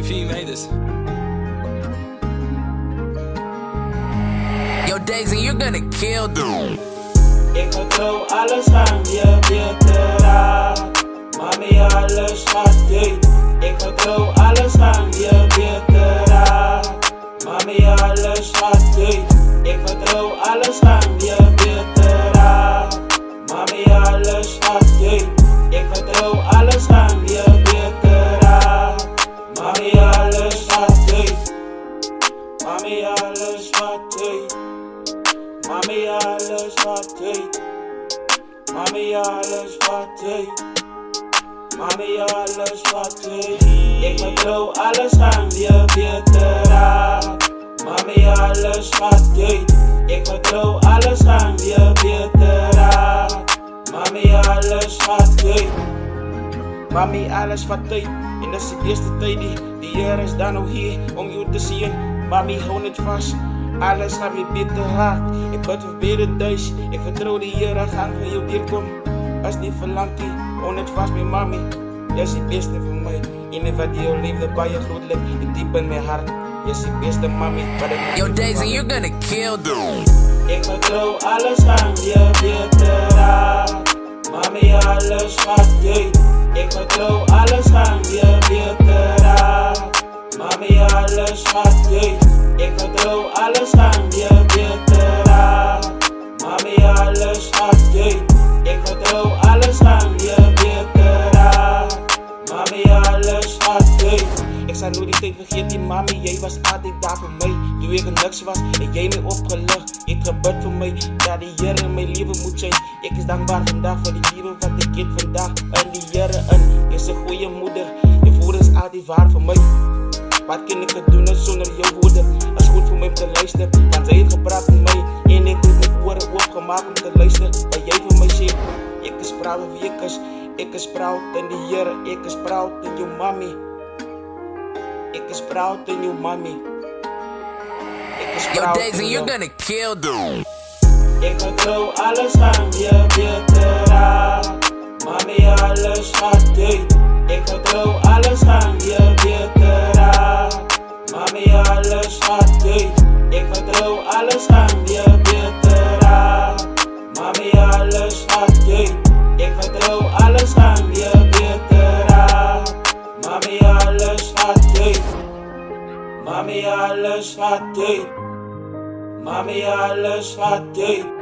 Hey, P, you made this. Yo, Daisy, you're gonna kill dude. Ik vertrouw alles aan je beter aan. Mami, alles wat deed. Ik vertrouw alles aan je beter aan. Mami, alles wat deed. Ik vertrouw alles aan je beter aan. Mami, alles wat deed. Ik vertrouw alles aan je beter aan. Mami, alles wat deed. Mami, alles wat deed. Mami, alles wat deed. Mami, alles wat deed. Mami, alles wat deed. Ik vertrouw alles aan je beter aan. Mami, alles wat deed. Ik vertrouw alles aan je beter aan. Mami, alles wat deed. Mami, alles wat deed. En dat is de eerste tijd die Heer is dan nog hier om jou te zien. Mami, hou het vast. Alles gaat weer beter hard. Ik bid voor beter thuis. Ik vertrouw de Heer, gaan van jou weerkom. Als die verlangt, hou het vast met mami. Jij is het beste voor mij. In wat jouw liefde bij je groot ligt. Ik diep in mijn hart. Jij is het beste mami. Yo, Daisy, you're gonna kill dude. Ik vertrouw alles aan je beter aan. Mami, alles wat deed. Ik vertrouw alles aan je beter aan. Mami, alles wat deed. Ik vertrouw alles aan je beter aan. Mami, alles wat deed. Ik vertrouw alles aan je beter aan. Mami, alles wat deed. Ik zou nooit die tijd vergeten, mami, jij was altijd daar voor mij. Toen ik niks was en jij mij opgelucht. Ik gebed voor mij, dat die Heer in mijn leven moet zijn. Ik is dankbaar vandaag voor die liefde wat ik heb vandaag. En die Heer is een goede moeder. Je voeder is altijd waar voor mij. Wat kan ik het doen zonder jouw woorden? Dat is goed voor mij om te luisteren, want zij heeft gepraat met mij. En ik heb mijn oren opgemaakt om te luisteren. Wat jij voor mij zegt, ik is proud of wie ik is proud in de Heer. Ik is proud in jou mami. Ik is proud in jou mami. Yo, Daisy, you're gonna kill dude. Ik vertrouw alles aan je beter aan. Mami, alles wat deed. Ik vertrouw alles aan je beter aan. Mami, alles wat deed. Ik vertrouw alles aan je beter aan. Mami, alles wat deed. Ik vertrouw alles aan je beter aan. Mami, alles wat deed. Mami, alles wat deed. Mami, alles wat deed.